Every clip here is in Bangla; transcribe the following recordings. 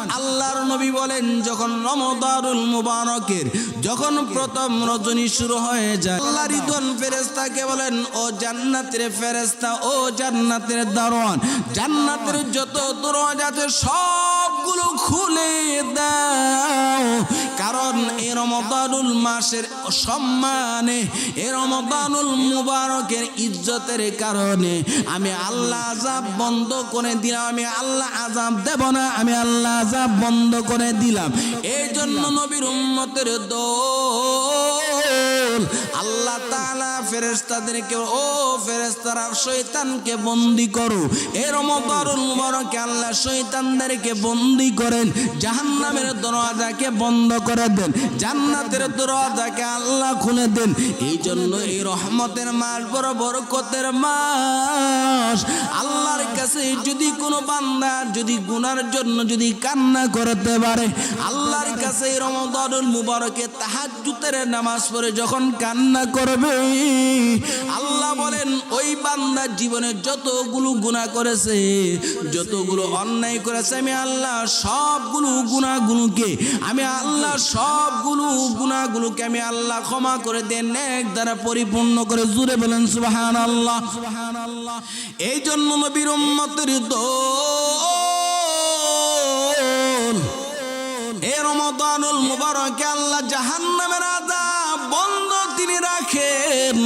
আল্লাহর নবী বলেন যখন রমজানুল মুবারকের যখন প্রথম রজনী শুরু হয়ে যায় আল্লাহর রিদওয়ান ফেরেশতাকে বলেন ও জান্নাতের ফেরেশতা ও জান্নাতের দারোয়ান জান্নাতের যত দরজা আছে সবগুলো খুলে দাও কারণ এই রমজানুল মাসের সম্মানে এই রমজানুল মুবারকের ইজ্জতের কারণে আমি আল্লাহ আযাব বন্ধ করে দিলাম আমি আল্লাহ আযাব দেব না আমি আল্লাহ আযাব বন্ধ করে দিলাম এই জন্য নবীর উম্মতের দল আল্লাহ তাআলা ফেরেশতাদেরকে ও ফেরেশতারা শয়তানকে বন্দী করো এই রমজানুল মুবারকে আল্লাহ শয়তানদেরকে বন্দী করেন জাহান্নামের দরজাকে বন্ধ করে দেন জান্নাতের দরজাকে আল্লাহ খুলে দেন এই জন্য এই রহমতের মাস বড় বরকতের মাস আল্লাহর কাছে যদি কোনো বান্দা যদি গুনার জন্য যদি কান্না করতে পারে আল্লাহর কাছে এই রমজানুল মুবারকে তাহাজ্জুদের নামাজ পড়ে যখন কান্না করবে আল্লাহ বলেন ওই বান্দা জীবনে যতগুলো গুনাহ করেছে যতগুলো অন্যায় করেছে আমি আল্লাহ সবগুলো গুনাহগুলোকে আমি আল্লাহ সবগুলো গুনাহগুলোকে আমি আল্লাহ ক্ষমা করে দেন নেক দ্বারা পরিপূর্ণ করে জুড়ে বলেন সুবহানাল্লাহ সুবহানাল্লাহ এই জন্য নবীর উম্মতের দল এই রমজানুল মুবারকে আল্লাহ জাহান্নামের আযাব বন্ধ তিনি রাখেন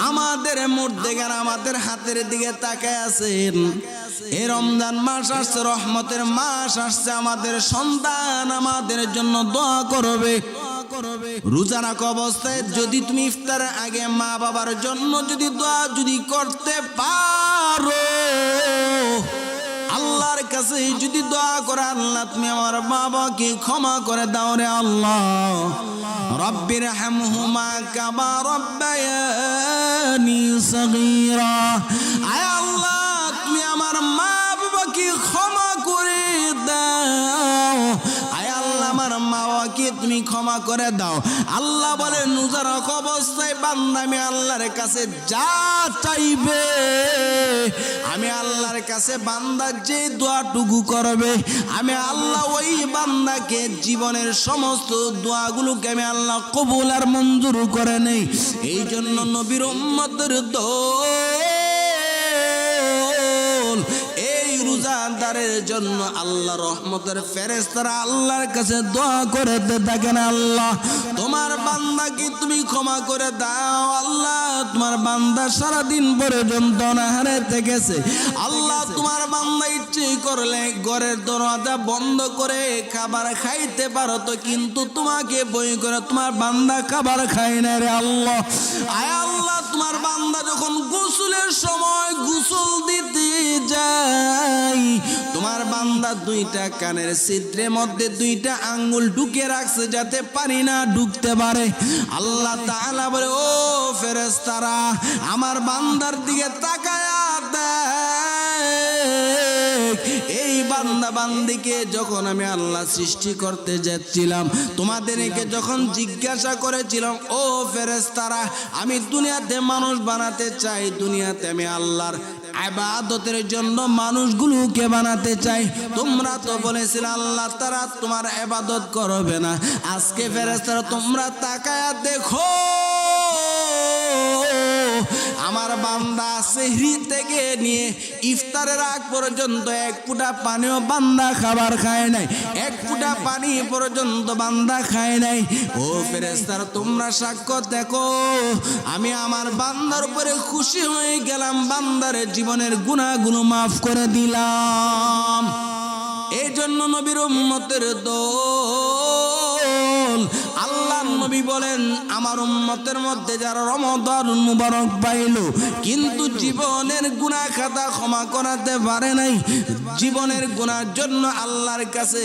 আমাদের মুর্দেগান আমাদের হাতের দিকে তাকায় আছেন এই রমজান মাস আসছে রহমতের মাস আসছে আমাদের সন্তান আমাদের জন্য দোয়া করবে রোজা রাখা অবস্থায় যদি তুমি ইফতারের আগে মা বাবার জন্য যদি দোয়া যদি করতে পারো আল্লাহর কাছে যদি দোয়া করে আল্লাহ তুমি আমার বাবাকে ক্ষমা করে দাও রে আল্লাহ রব্বির হামহুমা কামা রব্বায়ানি সগীরা আয় আল্লাহ তুমি আমার মা বাবাকে ক্ষমা করে দাও আয় আল্লাহ আমার মা বাবাকে তুমি ক্ষমা করে দাও আল্লাহ বলে রোজা রাখা অবস্থায় বান্দা আমি আল্লাহর কাছে যা চাইবে আমি আল্লাহর কাছে বান্দা যে দোয়াটুকু করবে আমি আল্লাহ ওই বান্দাকে জীবনের সমস্ত দোয়াগুলোকে আমি আল্লাহ কবুল আর মঞ্জুর করে নেই এই জন্য নবীর উম্মতের দল এই রোজাদারের জন্য আল্লাহ রহমতের ফেরেশতারা আল্লাহর কাছে দোয়া করতে থাকেন আল্লাহ তোমার বান্দাকে তুমি ক্ষমা করে দাও আল্লাহ তোমার বান্দা সারাদিন পর্যন্ত অনাহারে থেকেছে আল্লাহ তোমার বান্দা ইচ্ছে করলে ঘরের দরজা বন্ধ করে খাবার খাইতে পারো তো কিন্তু তোমাকে বই করে তোমার বান্দা খাবার খায় না রে আল্লাহ আয় আল্লাহ তোমার বান্দা যখন গোসলের সময় গোসল দিতে যায় তোমার বান্দা দুইটা কানের ছিদ্রের মধ্যে দুইটা আঙ্গুল ঢুকে রাখছে যাতে পানি না ঢুকতে পারে আল্লাহ তাআলা বলে ও ফেরেশতারা আমার বান্দার দিকে তাকায়া দেখ এই বান্দা বান্দিকে যখন আমি আল্লাহ সৃষ্টি করতে যাচ্ছিলাম তোমাদেরকে যখন জিজ্ঞাসা করেছিলাম ও ফেরেশতারা আমি দুনিয়াতে মানুষ বানাতে চাই দুনিয়াতে আমি আল্লাহর ইবাদতের জন্য মানুষগুলোকে বানাতে চাই তোমরা তো বলেছিলে আল্লাহ তারা তোমার ইবাদত করবে না আজকে ফেরেশতারা তোমরা তাকায়া দেখো আমার বান্দা সেহরি থেকে নিয়ে ইফতারের আগ পর্যন্ত এক ফুটা পানিও বান্দা খাবার খায় নাই এক ফুটা পানি পর্যন্ত বান্দা খায় নাই ও ফেরেশতারা তোমরা সাক্ষ্য দেখো আমি আমার বান্দার উপরে খুশি হয়ে গেলাম বান্দার জীবনের গুনাহগুলো মাফ করে দিলাম এই জন্য নবীর উম্মতের দল আল্লাহ নবী বলেন আমার উম্মতের মধ্যে যারা রমজানুল মুবারক পাইলো কিন্তু জীবনের গুনাহ খাতা ক্ষমা করাতে পারে নাই জীবনের গুনার জন্য আল্লাহর কাছে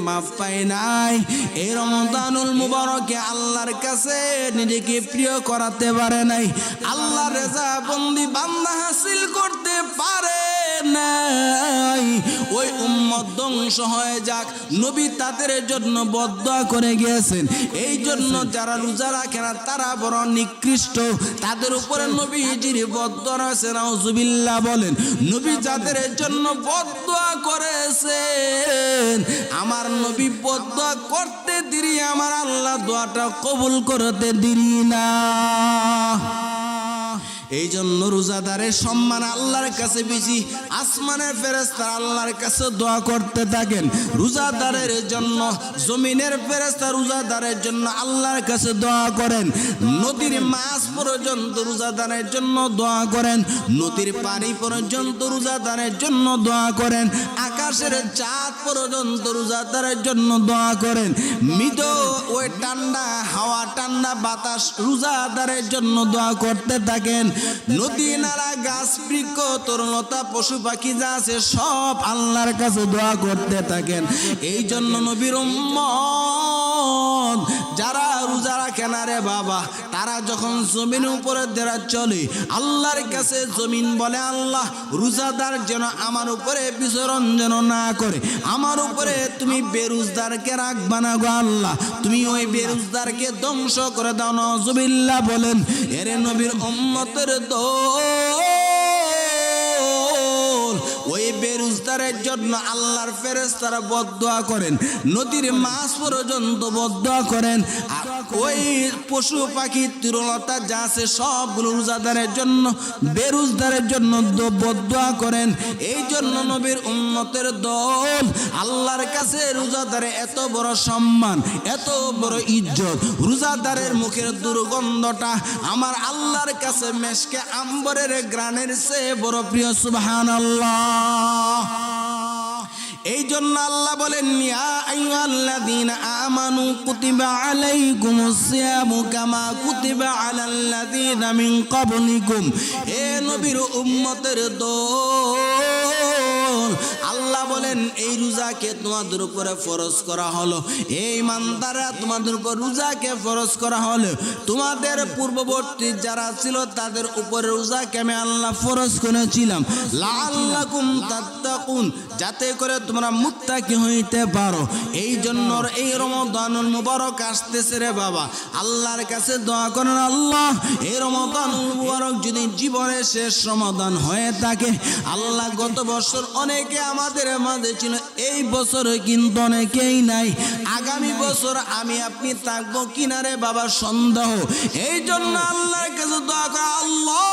মাফ পায় নাই এই রমজানুল মুবারকে আল্লাহর কাছে নিজেকে প্রিয় করাতে পারে নাই আল্লাহর রেজা বন্দি বান্দা হাসিল করতে পারে নাই, ওই উম্মত ধ্বংস হয়ে যাক। নবী তাদের জন্য বদদোয়া করে গিয়েছেন। এই জন্য যারা রোজা রাখে না তারা বড় নিকৃষ্ট, তাদের উপরে নবীজির বদদোয়া রয়েছে। নাউজুবিল্লাহ বলেন। নবী যাদের জন্য বদদোয়া করেছেন, আমার নবী বদদোয়া করতে দেরি, আমার আল্লাহ দোয়াটা কবুল করতে দেরি না। এই জন্য রোজাদারের সম্মান আল্লাহর কাছে বেশি। আসমানের ফেরেশতারা আল্লাহর কাছে দোয়া করতে থাকেন রোজাদারের জন্য। জমিনের ফেরেশতা রোজাদারের জন্য আল্লাহর কাছে দোয়া করেন। নদীর মাছ পর্যন্ত রোজাদারের জন্য দোয়া করেন। নদীর পানি পর্যন্ত রোজাদারের জন্য দোয়া করেন। আকাশের চাঁদ পর্যন্ত রোজাদারের জন্য দোয়া করেন। মৃদ ওই ঠান্ডা হাওয়া, ঠান্ডা বাতাস রোজাদারের জন্য দোয়া করতে থাকেন। নদী নালা গাছ বৃক্ষ তরুণতা পশু পাখি যা আছে সব আল্লাহর কাছে দোয়া করতে থাকেন। এই জন্য নবীর উম্মত যারা রোজা রাখে না রে বাবা, তারা যখন জমিনের উপরে দেরা চলে আল্লাহর কাছে জমিন বলে, আল্লাহ রোজাদার যেন আমার উপরে বিচরণ যেন না করে, আমার উপরে তুমি বেরোজদারকে রাখবা না গো আল্লাহ, তুমি ওই বেরোজদারকে ধ্বংস করে দাও। নাউজুবিল্লাহ বলেন। এরে নবীর উম্মতের ওই বেরোজদারের জন্য আল্লাহর ফেরেশতারা বদদোয়া করেন। নদীর মাছ পর্যন্ত বদদোয়া করেন। ওই পশু পাখি তৃণলতা যা আছে সবগুলো রোজাদারের জন্য, বেরোজদারের জন্য বদদোয়া করেন। এই জন্য নবীর উম্মতের দল আল্লাহর কাছে রোজাদারের এত বড় সম্মান, এত বড় ইজ্জত। রোজাদারের মুখের দুর্গন্ধটা আমার আল্লাহর কাছে মেশকে আম্বরের গ্রানের চেয়ে বড় প্রিয়। সুবহানাল্লাহ। এই জন্য আল্লাহ বলেন, ইয়া আইয়ুহাল্লাযীনা আমানু কুতিবা আলাইকুমুস সিয়ামু কামা কুতিবা আলাল্লাযীনা মিন ক্বাবলিকুম। হে নবীর উম্মতের দল, আল্লাহ বলেন এই রোজাকে তোমাদের উপরে ফরজ করা হলো। এই ইমানদাররা তোমাদের উপর রোজাকে ফরজ করা হলো। তোমাদের পূর্ববর্তী যারা ছিল তাদের উপরে রোজাকে আমি আল্লাহ ফরজ করেছিলাম, লাআল্লাকুম তাত্তাকুন, যাতে করে তোমরা মুত্তাকি হইতে পারো। এই জন্য এই রমাদানুল মুবারক আসতেছে রে বাবা, আল্লাহর কাছে দোয়া করেন, আল্লাহ এই রমাদানুল মুবারক যদি জীবনের শেষ রমাদান হয়ে থাকে, আল্লাহ গত বছর অনেকে আমাদের মাঝে ছিল, এই বছরে কিন্তু অনেকেই নাই। আগামী বছর আমি আপনি থাকবো কিনারে বাবা সন্দেহ। এই জন্য আল্লাহর কাছে দোয়া করে, আল্লাহ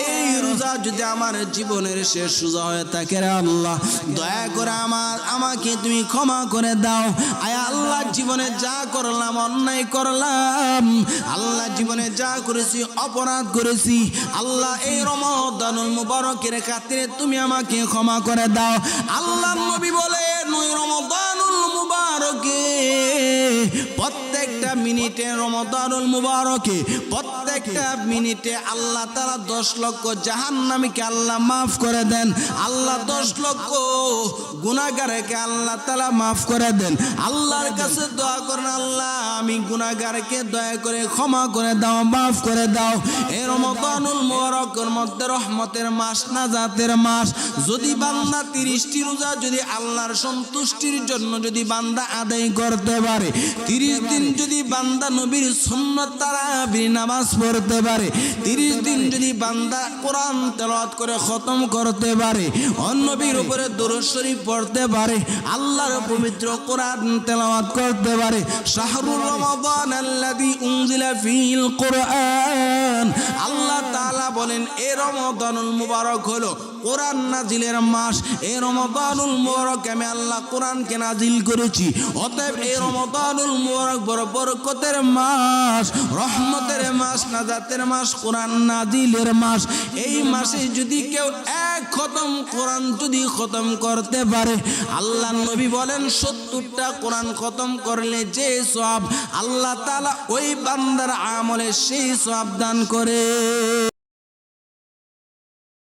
এই রোজা যদি আমার জীবনের শেষ রোজা হয়ে থাকে রে আল্লাহ, দয়া করে আমাকে তুমি ক্ষমা করে দাও। আয় আল্লাহ, জীবনে যা করলাম অন্যায় করলাম, আল্লাহ জীবনে যা করেছি অপরাধ করেছি, আল্লাহ এই রমাদানুল মুবারকের খাতিরে তুমি আমাকে ক্ষমা করে দাও। আল্লাহ নবী বলেন, ওই রমাদানুল মুবারকে প্রত্যেকটা মিনিটে, রমাদানুল মুবারকে প্রত্যেকটা মিনিটে আল্লাহ তাআলা 10 লক্ষ জাহান্নামীকে আল্লাহ মাফ করে দেন। আল্লাহ 10 লক্ষ গুনাহগারকে আল্লাহ তাআলা মাফ করে দেন। আল্লাহর কাছে দোয়া করেন, আল্লাহ আমি গুনাহগারকে দয়া করে ক্ষমা করে দাও, মাফ করে দাও। এই রমাদানুল মুবারকের মধ্যে রহমতের মাস, নাজাতের মাস। যদি বান্দা 30টি রোজা যদি আল্লাহর সন্তুষ্টির জন্য যদি বান্দা আদায় করতে পারে, 30 দিন যদি বান্দা নবীর সুন্নাত তারাবির নামাজ পড়তে পারে, 30 দিন যদি বান্দা কোরআন তেলাওয়াত করে খতম করতে পারে, নবীর উপরে দরুদ শরীফ পড়তে পারে, আল্লাহর পবিত্র কোরআন তেলাওয়াত করতে পারে, শাহরুর রমাদান আল্লাযী উনজিলা ফীহিল কোরআন, আল্লাহ তাআলা বলেন এই রমাদানুল মুবারক হলো কোরআন নাজিলের মাস। এই রমাদানুল মুবারক আমি আল্লাহ কোরআনকে নাজিল করেছি। অতএব এই রমাদানুল মুবারক বড় বরকতের মাস, রহমতের মাস, নাজাতের মাস, কোরআন নাজিলের মাস। এই মাসে যদি কেউ এক খতম কোরআন যদি খতম করতে পারে, আল্লাহ নবী বলেন 70টা কোরআন খতম করলে যে সওয়াব, আল্লাহ তাআলা ওই বান্দার আমলে সেই সওয়াব দান করে।